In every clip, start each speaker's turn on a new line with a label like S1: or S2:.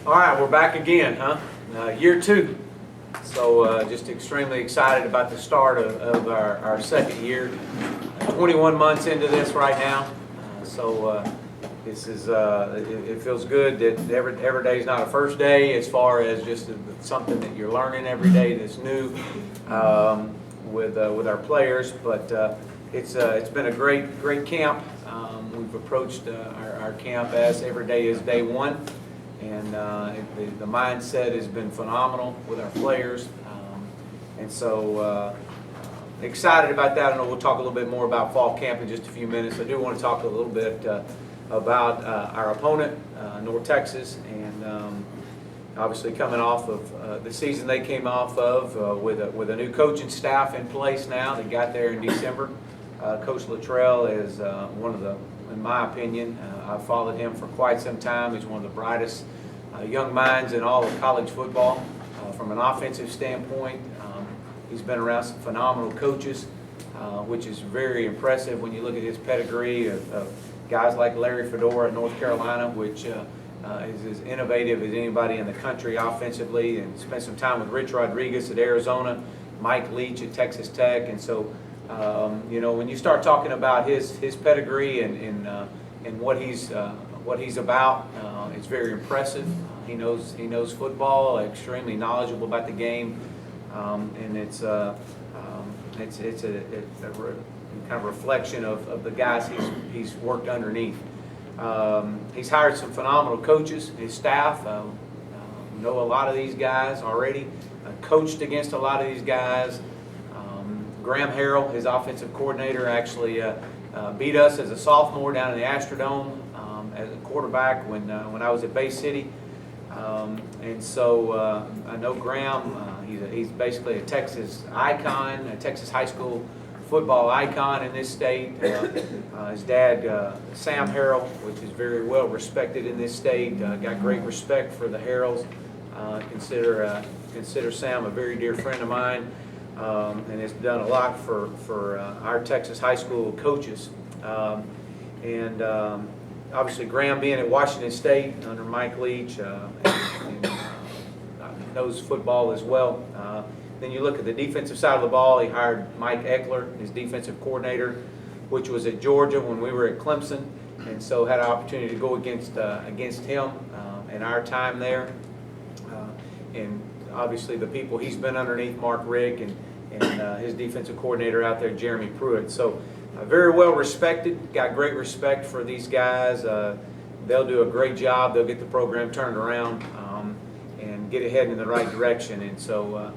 S1: All right, we're back again, huh? Year two. So just extremely excited about the start of our second year. 21 months into this right now. This is, it feels good that every day is not a first day as far as just something that you're learning every day that's new with our players. But it's been a great camp. We've approached our camp as every day is day one. And the mindset has been phenomenal with our players. Excited about that. I know we'll talk a little bit more about fall camp in just a few minutes. I do want to talk a little bit about our opponent, North Texas, and obviously coming off of the season they came off of with a new coaching staff in place now. They got there in December. Coach Luttrell is one of the, in my opinion, I've followed him for quite some time. He's one of the brightest young minds in all of college football. From an offensive standpoint, he's been around some phenomenal coaches, which is very impressive when you look at his pedigree of guys like Larry Fedora at North Carolina, which is as innovative as anybody in the country offensively, and spent some time with Rich Rodriguez at Arizona, Mike Leach at Texas Tech. And so when you start talking about his pedigree and what he's about, it's very impressive. He knows football, extremely knowledgeable about the game, and it's a kind of reflection of the guys he's worked underneath. He's hired some phenomenal coaches. His staff know a lot of these guys already. Coached against a lot of these guys. Graham Harrell, his offensive coordinator, actually beat us as a sophomore down in the Astrodome as a quarterback when I was at Bay City. I know Graham. He's basically a Texas icon, a Texas high school football icon in this state. His dad, Sam Harrell, which is very well respected in this state, got great respect for the Harrells. Consider Sam a very dear friend of mine. And has done a lot for our Texas high school coaches. Obviously Graham being at Washington State under Mike Leach and knows football as well. Then you look at the defensive side of the ball. He hired Mike Eckler, his defensive coordinator, which was at Georgia when we were at Clemson, and so had an opportunity to go against him in our time there. And obviously the people he's been underneath, Mark Rick, and his defensive coordinator out there, Jeremy Pruitt. So very well respected, got great respect for these guys. They'll do a great job. They'll get the program turned around and get it heading in the right direction. And so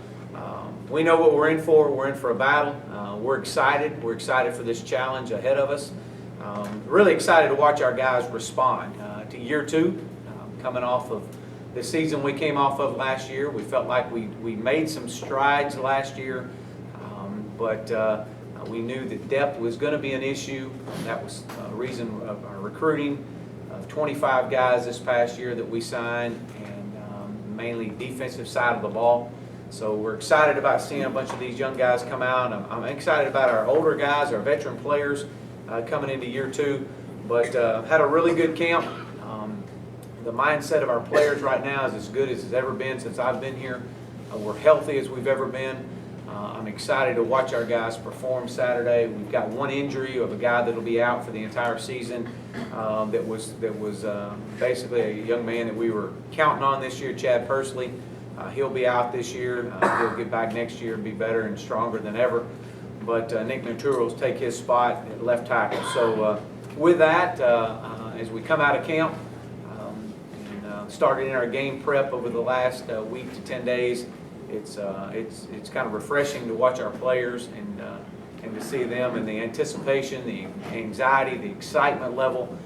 S1: we know what we're in for. We're in for a battle. We're excited. We're excited for this challenge ahead of us. Really excited to watch our guys respond to year two, coming off of the season we came off of last year. We felt like we made some strides last year, but we knew that depth was going to be an issue. That was a reason of our recruiting of 25 guys this past year that we signed, and mainly defensive side of the ball. So we're excited about seeing a bunch of these young guys come out. I'm excited about our older guys, our veteran players coming into year two, but had a really good camp. The mindset of our players right now is as good as it's ever been since I've been here. We're healthy as we've ever been. I'm excited to watch our guys perform Saturday. We've got one injury of a guy that'll be out for the entire season. That was basically a young man that we were counting on this year, Chad Pursley. He'll be out this year. He'll get back next year and be better and stronger than ever. But Nick Natural will take his spot at left tackle. So with that, as we come out of camp, started in our game prep over the last week to 10 days. It's kind of refreshing to watch our players and to see them and the anticipation, the anxiety, the excitement level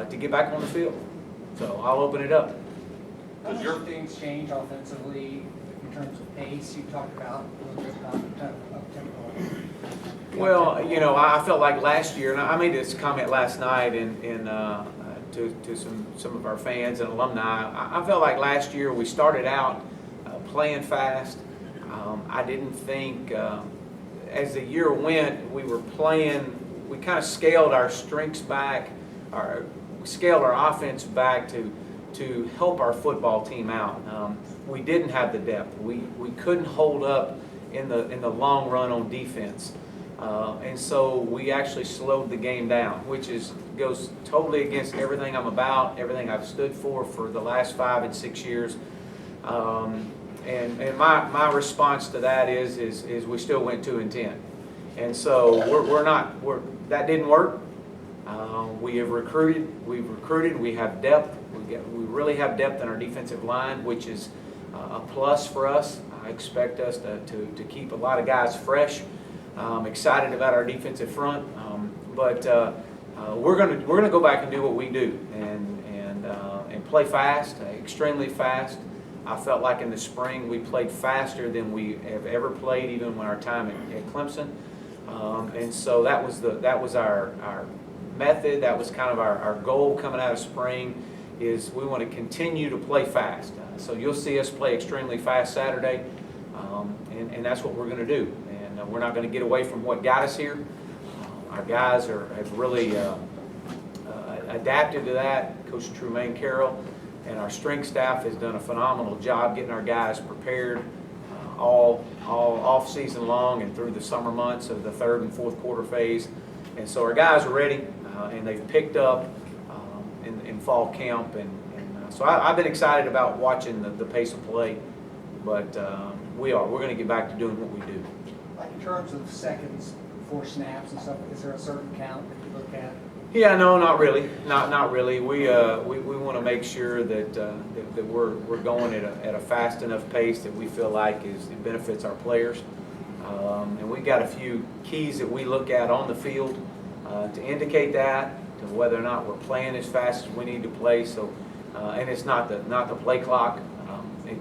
S1: to get back on the field. So I'll open it up.
S2: Does your things change offensively in terms of pace? You talked about a little bit about up-tempo.
S1: Well, I felt like last year, and I made this comment last night to some of our fans and alumni. I felt like last year we started out playing fast. I didn't think as the year went we kind of scaled our strengths back, scaled our offense back to to help our football team out. We didn't have the depth. We couldn't hold up in the long run on defense. And so we actually slowed the game down, which goes totally against everything I'm about, everything I've stood for the last 5 and 6 years. And my response to that is we still went 2-10. And so that didn't work. We've recruited, we have depth. We really have depth in our defensive line, which is a plus for us. I expect us to keep a lot of guys fresh. I'm excited about our defensive front, but we're gonna go back and do what we do and play fast, extremely fast. I felt like in the spring we played faster than we have ever played, even when our time at Clemson. And so that was our method. That was kind of our goal coming out of spring. Is we want to continue to play fast. So you'll see us play extremely fast Saturday, and that's what we're going to do. And we're not going to get away from what got us here. Our guys have really adapted to that. Coach Trumaine Carroll and our strength staff has done a phenomenal job getting our guys prepared all off season long and through the summer months of the 3rd and 4th quarter phase. And so our guys are ready, and they've picked up in fall camp. And so I've been excited about watching the pace of play, but we're going to get back to doing what we do.
S2: Like in terms of seconds before snaps and stuff, is there a certain count that you look at?
S1: Yeah, no, not really. Not really. We want to make sure that we're going at a fast enough pace that we feel like it benefits our players. And we got a few keys that we look at on the field to indicate that, to whether or not we're playing as fast as we need to play. So, and it's not the play clock.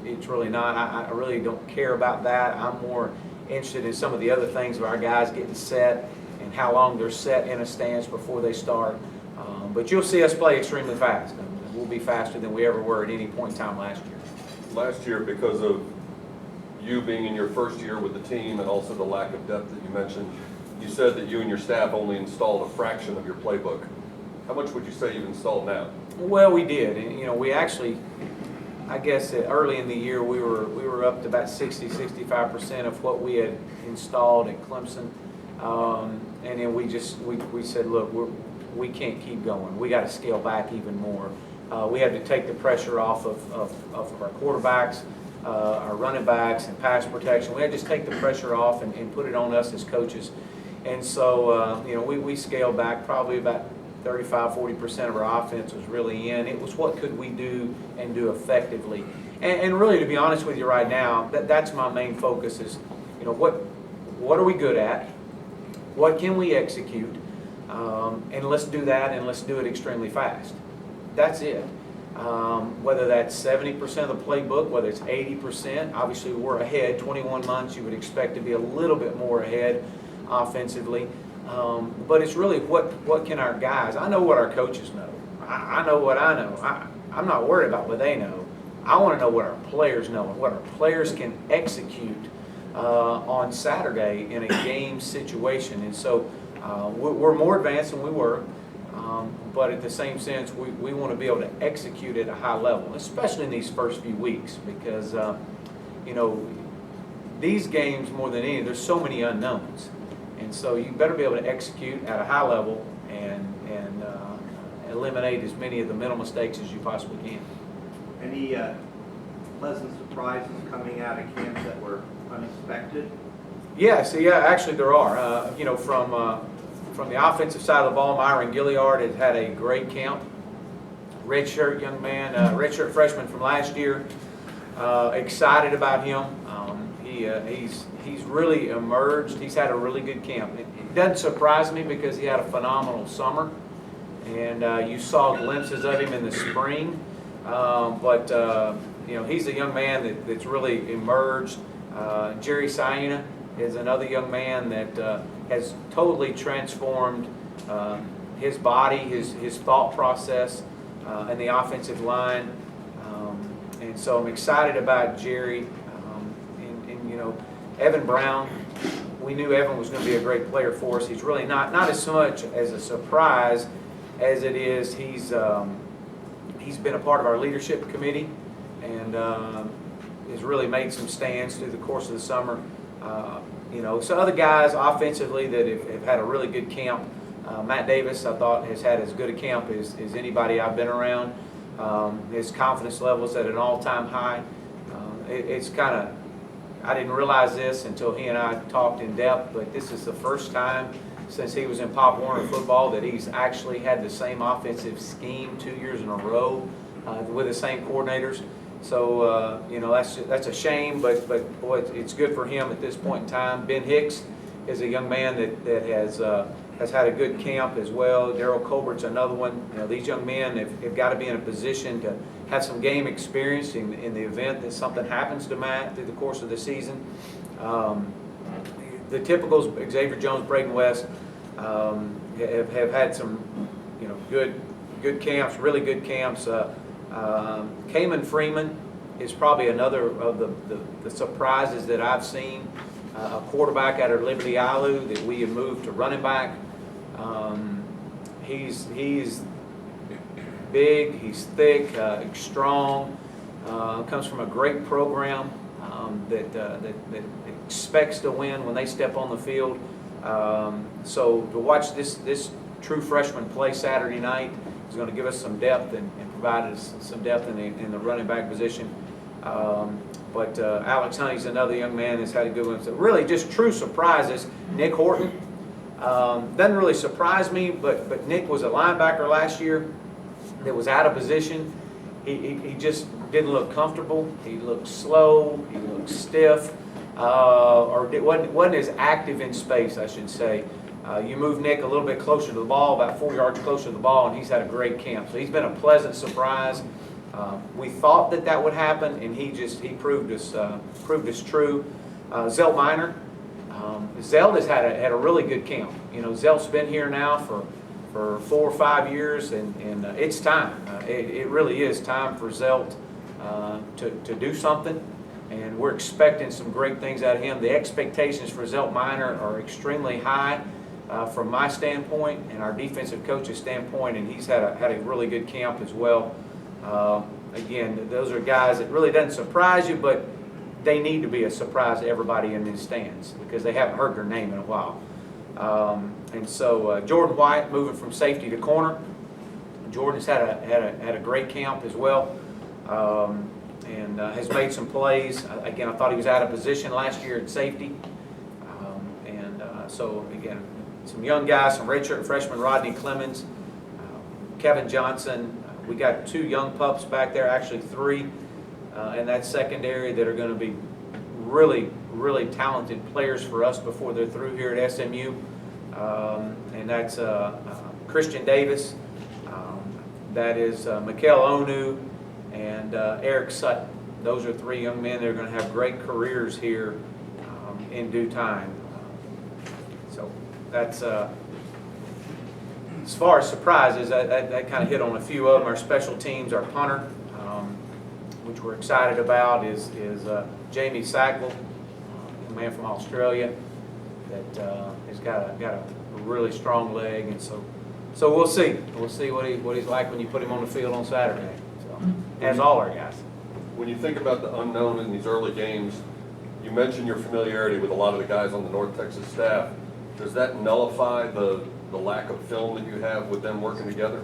S1: It's really not. I really don't care about that. I'm more interested in some of the other things of our guys getting set and how long they're set in a stance before they start. But you'll see us play extremely fast. We'll be faster than we ever were at any point in time last year.
S3: Last year, because of you being in your first year with the team and also the lack of depth that you mentioned, you said that you and your staff only installed a fraction of your playbook. How much would you say you've installed now?
S1: Well, we did. And, we actually, I guess early in the year we were up to about 65% of what we had installed at Clemson. And then we said, look, we can't keep going. We got to scale back even more. We had to take the pressure off of our quarterbacks, our running backs, and pass protection. We had to just take the pressure off and put it on us as coaches. And so, we scaled back probably about 35–40% of our offense was really in. It was what could we do and do effectively. And really, to be honest with you right now, that's my main focus is, what are we good at? What can we execute? And let's do that, and let's do it extremely fast. That's it. Whether that's 70% of the playbook, whether it's 80%, obviously we're ahead. 21 months, you would expect to be a little bit more ahead offensively. But it's really what can our guys, I know what our coaches know. I know what I know. I'm not worried about what they know. I want to know what our players know and what our players can execute on Saturday in a game situation. And so we're more advanced than we were, but at the same sense, we want to be able to execute at a high level, especially in these first few weeks, because these games more than any, there's so many unknowns. And so you better be able to execute at a high level and eliminate as many of the mental mistakes as you possibly can.
S4: Any pleasant surprises coming out of camp that were unexpected?
S1: Yeah, actually there are. From the offensive side of the ball, Myron Gilliard has had a great camp. Redshirt young man, redshirt freshman from last year. Excited about him. He's really emerged. He's had a really good camp. It doesn't surprise me because he had a phenomenal summer, and you saw glimpses of him in the spring. But he's a young man that's really emerged. Jerry Saina is another young man that has totally transformed his body, his thought process, and the offensive line. And so I'm excited about Jerry. Evan Brown, we knew Evan was going to be a great player for us. He's really not as much as a surprise as it is he's He's been a part of our leadership committee and has really made some stands through the course of the summer. So other guys offensively that have had a really good camp. Matt Davis, I thought, has had as good a camp as anybody I've been around. His confidence level is at an all-time high. It's kind of, I didn't realize this until he and I talked in depth, but this is the first time since he was in Pop Warner football that he's actually had the same offensive scheme 2 years in a row with the same coordinators. So, that's a shame, but boy, it's good for him at this point in time. Ben Hicks is a young man that has had a good camp as well. Darryl Colbert's another one. These young men have got to be in a position to have some game experience in the event that something happens to Matt through the course of the season. The typicals, Xavier Jones, Braden West, have had some, good camps, really good camps. Kamen Freeman is probably another of the surprises that I've seen. A quarterback out of Liberty Alu that we have moved to running back. He's big, he's thick, strong, comes from a great program that expects to win when they step on the field. So to watch this true freshman play Saturday night is going to give us some depth and provide us some depth in the running back position. But Alex Honey's another young man that's had a good one. So really just true surprises. Nick Horton doesn't really surprise me, but Nick was a linebacker last year that was out of position. He just didn't look comfortable. He looked slow. He looked stiff, or it wasn't as active in space, I should say. You move Nick a little bit closer to the ball, about 4 yards closer to the ball, and he's had a great camp. So he's been a pleasant surprise. We thought that would happen, and he proved us true. Zelt Minor, Zelt has had a really good camp. Zelt's been here now for 4 or 5 years, and it's time. It really is time for Zelt to do something, and we're expecting some great things out of him. The expectations for Zelt Minor are extremely high from my standpoint and our defensive coach's standpoint, and he's had a really good camp as well. Again, those are guys that really doesn't surprise you, but they need to be a surprise to everybody in these stands because they haven't heard their name in a while. And so Jordan White moving from safety to corner. Jordan's had a great camp as well, and has made some plays. Again, I thought he was out of position last year at safety, so again, some young guys, some redshirt freshman Rodney Clemens, Kevin Johnson. We got 2 young pups back there, actually 3, in that secondary that are going to be really, really talented players for us before they're through here at SMU. And that's Christian Davis, that is Mikael Onu, and Eric Sutton. Those are 3 young men that are going to have great careers here in due time. So that's as far as surprises, that kind of hit on a few of them. Our special teams, our punter, which we're excited about, is Jamie Sackville, a man from Australia that has got a really strong leg, and so we'll see. We'll see what he's like when you put him on the field on Saturday. So, as all our guys.
S3: When you think about the unknown in these early games, you mentioned your familiarity with a lot of the guys on the North Texas staff. Does that nullify the lack of film that you have with them working together?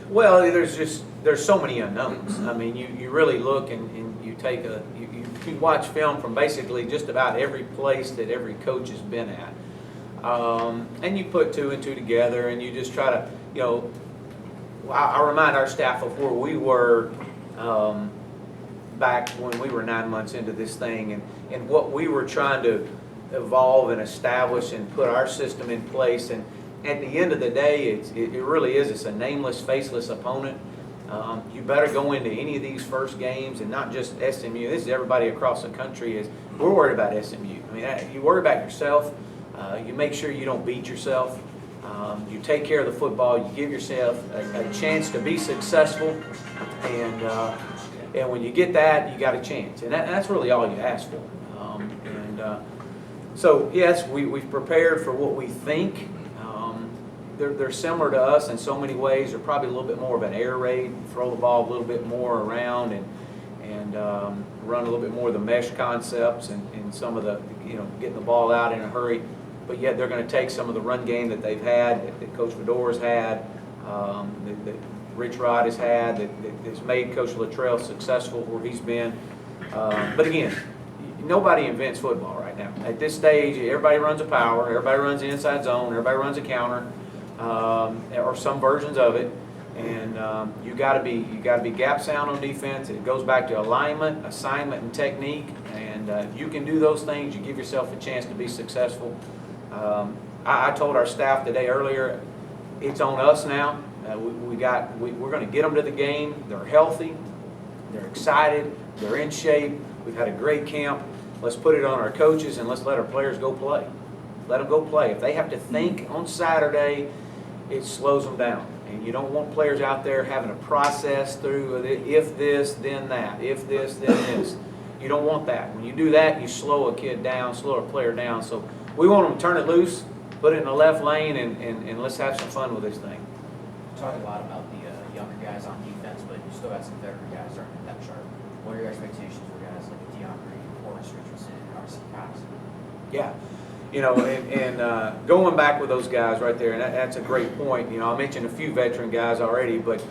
S1: Well, there's so many unknowns. I mean, you really look and you take you watch film from basically just about every place that every coach has been at, and you put 2 and 2 together, and you just try to, I remind our staff of where we were back when we were 9 months into this thing, and what we were trying to evolve and establish and put our system in place. And at the end of the day, it really is. It's a nameless, faceless opponent. You better go into any of these first games, and not just SMU. This is everybody across the country. We're worried about SMU. I mean, you worry about yourself. You make sure you don't beat yourself. You take care of the football. You give yourself a chance to be successful, and when you get that, you got a chance. And that's really all you ask for. So yes, we've prepared for what we think. they're similar to us in so many ways. They're probably a little bit more of an air raid, throw the ball a little bit more around and run a little bit more of the mesh concepts and some of the, getting the ball out in a hurry. But yet they're going to take some of the run game that they've had, that Coach Fedora's had, that Rich Rod has had, that's made Coach Luttrell successful where he's been. But again, nobody invents football right now. At this stage, everybody runs a power, everybody runs the inside zone, everybody runs a counter, or some versions of it. And you got to be gap sound on defense. It goes back to alignment, assignment, and technique. And if you can do those things, you give yourself a chance to be successful. I told our staff today earlier, it's on us now. We're going to get them to the game. They're healthy, they're excited, they're in shape. We've had a great camp. Let's put it on our coaches and let's let our players go play. Let them go play. If they have to think on Saturday, it slows them down. And you don't want players out there having to process through if this, then that, if this, then this. You don't want that. When you do that, you slow a kid down, slow a player down. So we want them to turn it loose, put it in the left lane, and let's have some fun with this thing.
S5: You talk a lot about the younger guys on defense, but you still got some veteran guys starting at depth chart. What are your expectations for guys like Deion Green, Horace Richardson, and R.C. Cox?
S1: Yeah. And going back with those guys right there, and that's a great point. I mentioned a few veteran guys already, but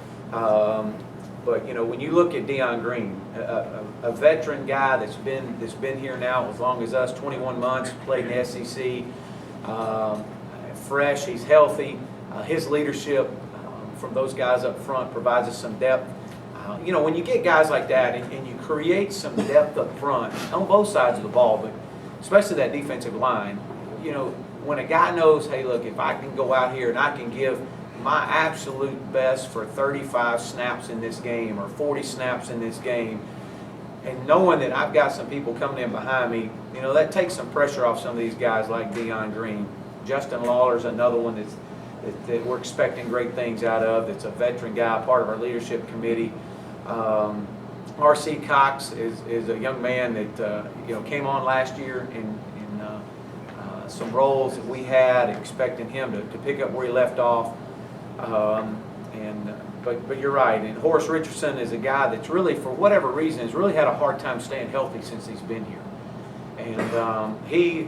S1: when you look at Deion Green, a veteran guy that's been here now as long as us, 21 months, played in the SEC, fresh, he's healthy. His leadership from those guys up front provides us some depth. When you get guys like that and you create some depth up front on both sides of the ball, but especially that defensive line, when a guy knows, hey, look, if I can go out here and I can give my absolute best for 35 snaps in this game or 40 snaps in this game, and knowing that I've got some people coming in behind me, that takes some pressure off some of these guys like Deion Green. Justin Lawler's another one that we're expecting great things out of. That's a veteran guy, part of our leadership committee. R.C. Cox is a young man that came on last year in some roles that we had, expecting him to pick up where he left off. But you're right. And Horace Richardson is a guy that's really, for whatever reason, has really had a hard time staying healthy since he's been here. And he,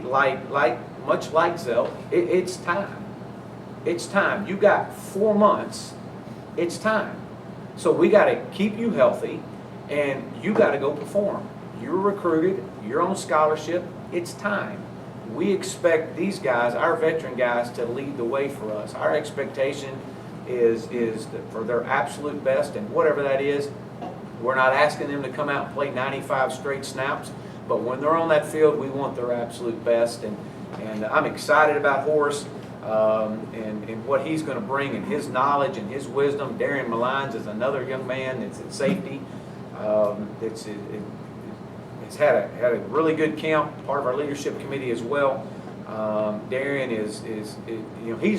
S1: much like Zell, it's time. It's time. You got 4 months. It's time. So we got to keep you healthy, and you got to go perform. You're recruited. You're on scholarship. It's time. We expect these guys, our veteran guys, to lead the way for us. Our expectation is for their absolute best, and whatever that is, we're not asking them to come out and play 95 straight snaps, but when they're on that field, we want their absolute best. And I'm excited about Horace and what he's going to bring, and his knowledge and his wisdom. Darian Malines is another young man that's at safety. It's had a really good camp, part of our leadership committee as well. Darian is he's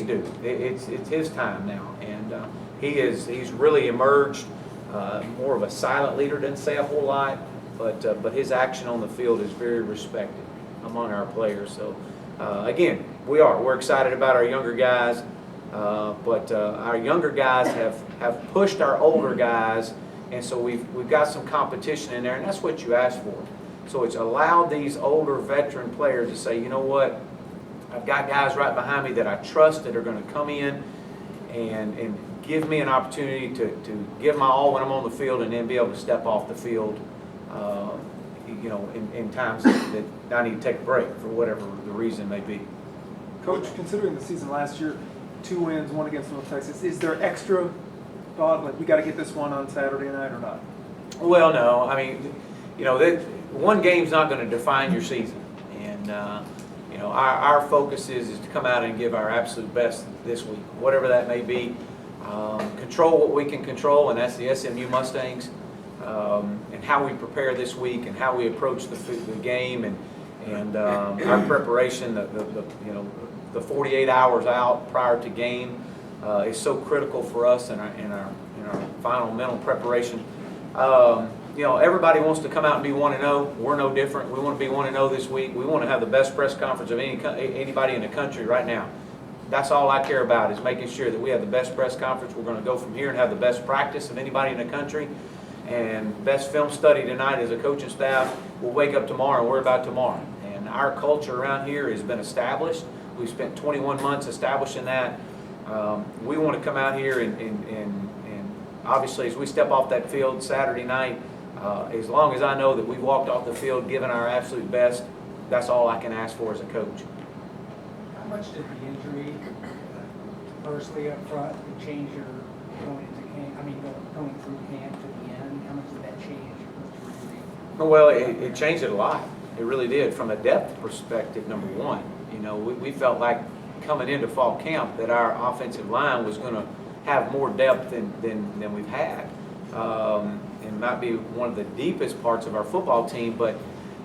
S1: due. It's his time now, and he's really emerged more of a silent leader. Doesn't say a whole lot, but his action on the field is very respected among our players. So again, we're excited about our younger guys, but our younger guys have pushed our older guys, and so we've got some competition in there, and that's what you asked for. So it's allowed these older veteran players to say, you know what, I've got guys right behind me that I trust that are going to come in and give me an opportunity to give my all when I'm on the field, and then be able to step off the field, in times that I need to take a break for whatever the reason may be.
S6: Coach, considering the season last year, 2 wins, 1 against North Texas, is there extra thought, like we got to get this one on Saturday night or not?
S1: Well, no. I mean, that one game's not going to define your season, and our focus is to come out and give our absolute best this week, whatever that may be. Control what we can control, and that's the SMU Mustangs, and how we prepare this week, and how we approach the game, and our preparation. The 48 hours out prior to game is so critical for us in our final mental preparation. Everybody wants to come out and be 1-0. We're no different. We want to be 1-0 this week. We want to have the best press conference of anybody in the country right now. That's all I care about, is making sure that we have the best press conference. We're going to go from here and have the best practice of anybody in the country, and best film study tonight as a coaching staff. We'll wake up tomorrow and worry about tomorrow. And our culture around here has been established. We've spent 21 months establishing that. We want to come out here and obviously, as we step off that field Saturday night, as long as I know that we walked off the field giving our absolute best, that's all I can ask for as a coach.
S2: How much did the injury, firstly up front, change your going into camp? I mean, going through camp to the end? How much did that change your injury?
S1: Well, it changed it a lot. It really did. From a depth perspective, number one, we felt like coming into fall camp that our offensive line was going to have more depth than we've had. And might be one of the deepest parts of our football team, but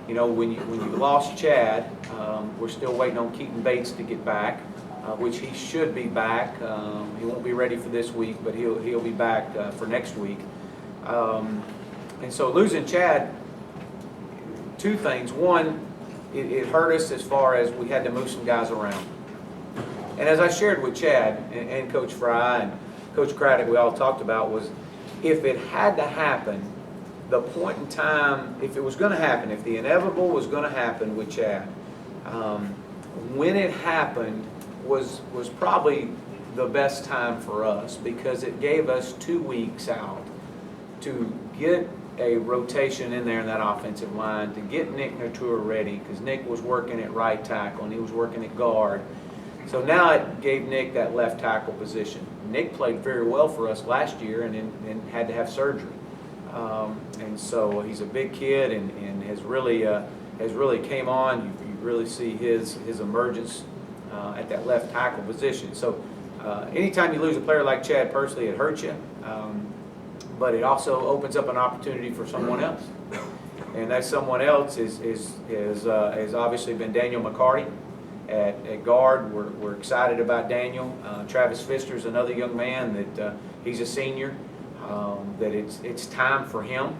S1: when you lost Chad, we're still waiting on Keaton Bates to get back, which he should be back. He won't be ready for this week, but he'll be back for next week. And so losing Chad, two things. One, it hurt us as far as we had to move some guys around. And as I shared with Chad and Coach Fry and Coach Craddock, we all talked about was, if it had to happen, the point in time, if it was going to happen, if the inevitable was going to happen with Chad, when it happened was probably the best time for us, because it gave us 2 weeks out to get a rotation in there in that offensive line, to get Nick Natura ready, because Nick was working at right tackle and he was working at guard. So now it gave Nick that left tackle position. Nick played very well for us last year and then had to have surgery. And so he's a big kid and has really came on. You really see his emergence at that left tackle position. So anytime you lose a player like Chad, personally, it hurts you. But it also opens up an opportunity for someone else. And that someone else has obviously been Daniel McCarty. At guard, we're excited about Daniel. Travis Pfister's another young man that he's a senior. That it's time for him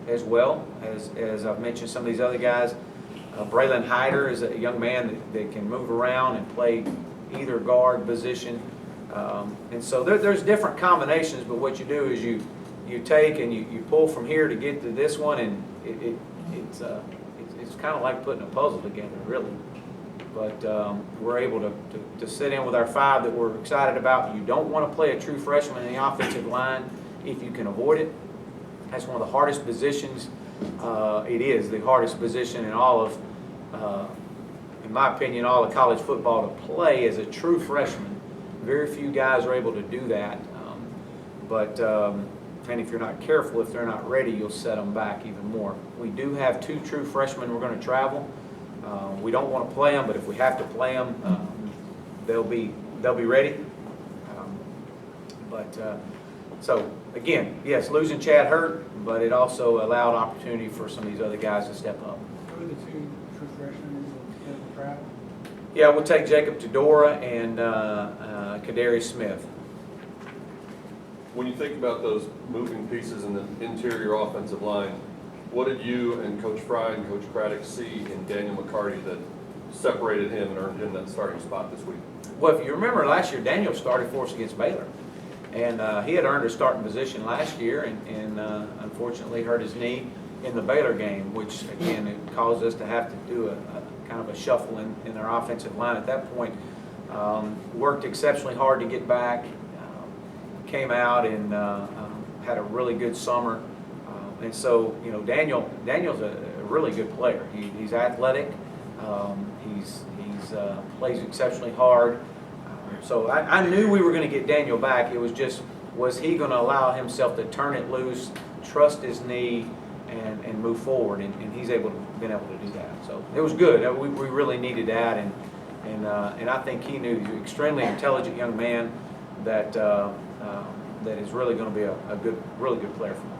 S1: as well, as I've mentioned some of these other guys. Braylon Hyder is a young man that can move around and play either guard position. And so there's different combinations, but what you do is you take and you pull from here to get to this one, and it's kind of like putting a puzzle together, really. But we're able to sit in with our 5 that we're excited about. You don't want to play a true freshman in the offensive line if you can avoid it. That's one of the hardest positions. It is the hardest position in all of, in my opinion, all of college football to play as a true freshman. Very few guys are able to do that. And if you're not careful, if they're not ready, you'll set them back even more. We do have 2 true freshmen we're going to travel. We don't want to play them, but if we have to play them, they'll be ready. So again, yes, losing Chad hurt, but it also allowed opportunity for some of these other guys to step up.
S2: Who are the 2 true freshmen in the travel?
S1: Yeah, we'll take Jacob Tedora and Kadarius Smith.
S3: When you think about those moving pieces in the interior offensive line, what did you and Coach Fry and Coach Craddock see in Daniel McCarty that separated him and earned him that starting spot this week?
S1: Well, if you remember last year, Daniel started for us against Baylor. And he had earned a starting position last year and unfortunately hurt his knee in the Baylor game, which, again, it caused us to have to do a kind of a shuffle in our offensive line at that point. Worked exceptionally hard to get back, came out and had a really good summer. And so, Daniel's a really good player. He's athletic. He's plays exceptionally hard. So I knew we were going to get Daniel back. It was just, was he going to allow himself to turn it loose, trust his knee, and move forward? And he's been able to do that. So it was good. We really needed that, and I think he knew. He's an extremely intelligent young man that is really going to be a really good player for us.